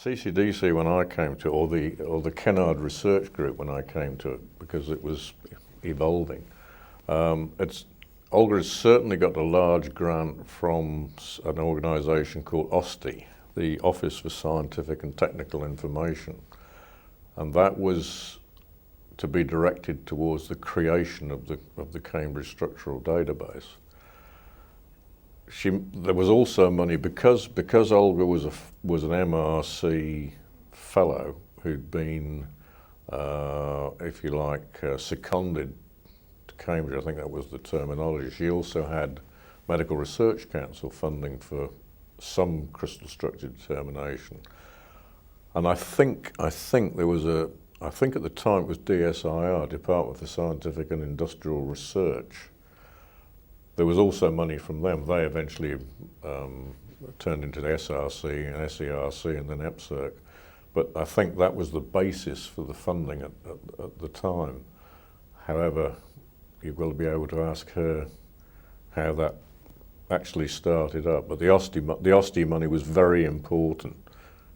CCDC when I came to, or the Kennard Research Group when I came to it, because it was evolving. Olga has certainly got a large grant from an organisation called OSTI, the Office for Scientific and Technical Information, and that was to be directed towards the creation of the Cambridge Structural Database. There was also money because Olga was an MRC fellow who'd been, if you like, seconded to Cambridge. I think that was the terminology. She also had Medical Research Council funding for some crystal structure determination, and I think there was I think at the time it was DSIR, Department for Scientific and Industrial Research. There was also money from them. They eventually turned into the SRC and SERC and then EPSRC. But I think that was the basis for the funding at the time. However, you've got to be able to ask her how that actually started up. But the OSTI money was very important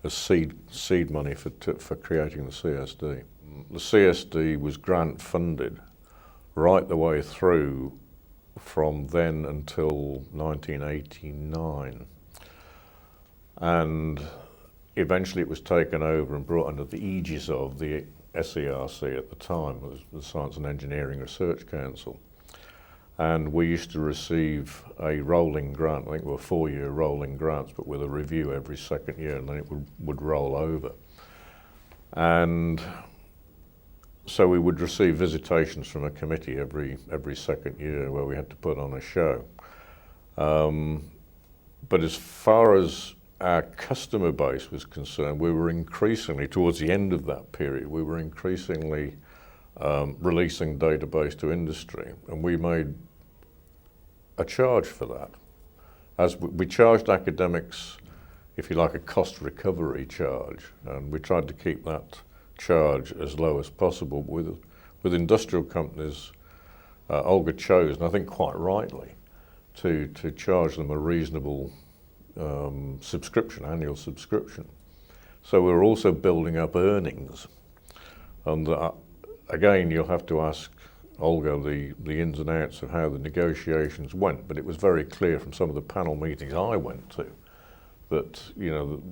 as seed money for creating the CSD. The CSD was grant funded right the way through from then until 1989, and eventually it was taken over and brought under the aegis of the SERC at the time, was the Science and Engineering Research Council, and we used to receive a rolling grant. I think they were 4-year rolling grants, but with a review every second year, and then it would roll over. And so we would receive visitations from a committee every second year where we had to put on a show. But as far as our customer base was concerned, we were increasingly, towards the end of that period, we were increasingly releasing database to industry, and we made a charge for that. As we charged academics, if you like, a cost recovery charge, and we tried to keep that charge as low as possible. With industrial companies, Olga chose, and I think quite rightly, to charge them a reasonable subscription, annual subscription. So we were also building up earnings, and again, you'll have to ask Olga the ins and outs of how the negotiations went, but it was very clear from some of the panel meetings I went to that, you know,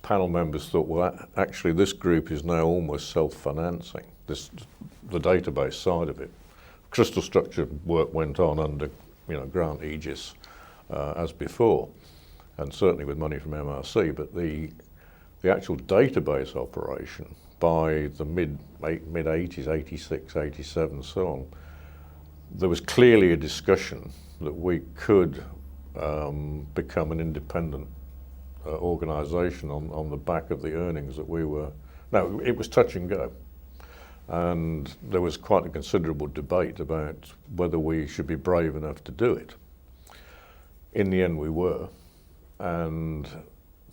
panel members thought, well, actually this group is now almost self-financing, the database side of it. Crystal structure work went on under, you know, grant aegis as before, and certainly with money from MRC, but the actual database operation by the mid-80s, 86, 87, so on, there was clearly a discussion that we could become an independent organisation on the back of the earnings that we were. Now, it was touch and go, and there was quite a considerable debate about whether we should be brave enough to do it. In the end, we were, and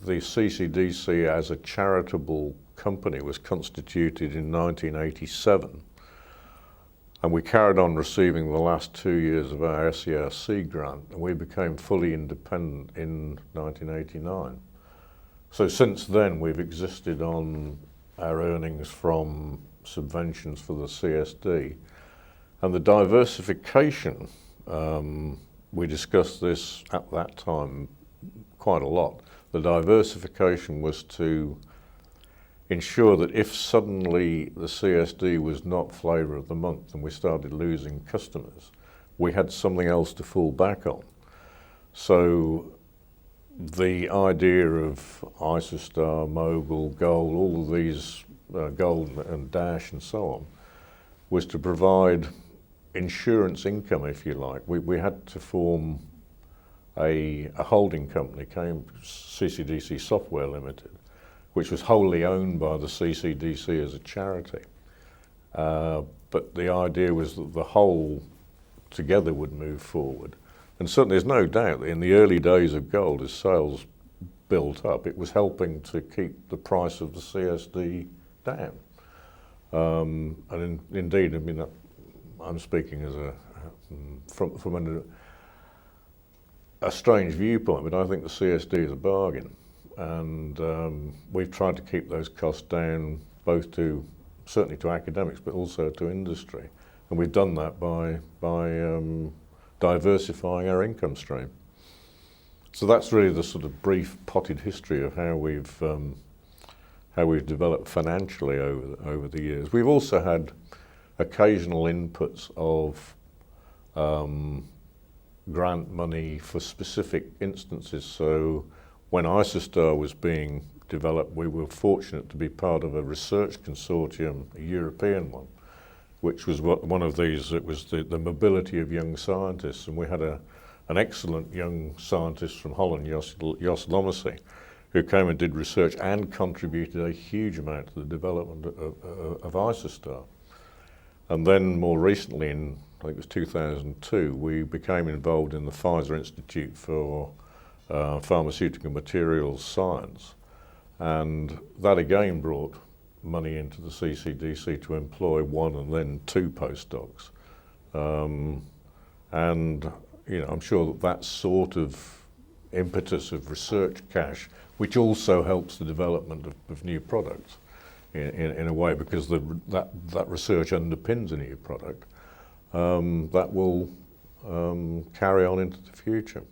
the CCDC as a charitable company was constituted in 1987, and we carried on receiving the last 2 years of our SERC grant, and we became fully independent in 1989. So since then, we've existed on our earnings from subventions for the CSD. And the diversification, we discussed this at that time quite a lot. The diversification was to ensure that if suddenly the CSD was not flavour of the month and we started losing customers, we had something else to fall back on. So the idea of Isostar, Mogul, Gold, all of these, Gold and Dash and so on, was to provide insurance income, if you like. We had to form a holding company, CCDC Software Limited, which was wholly owned by the CCDC as a charity. But the idea was that the whole together would move forward. And certainly there's no doubt that in the early days of gold, as sales built up, it was helping to keep the price of the CSD down. And indeed, I mean, I'm speaking as from a strange viewpoint, but I think the CSD is a bargain. and we've tried to keep those costs down, both certainly to academics, but also to industry. And we've done that by diversifying our income stream. So that's really the sort of brief potted history of how we've developed financially over the years. We've also had occasional inputs of grant money for specific instances. So when Isostar was being developed, we were fortunate to be part of a research consortium, a European one, which was one of these. It was the mobility of young scientists, and we had an excellent young scientist from Holland, Jos Lommesy, who came and did research and contributed a huge amount to the development of Isostar. And then more recently, in I think it was 2002, we became involved in the Pfizer Institute for Pharmaceutical Materials Science, and that again brought money into the CCDC to employ 1 and then 2 postdocs. And I'm sure that sort of impetus of research cash, which also helps the development of new products in a way, because that research underpins a new product, that will carry on into the future.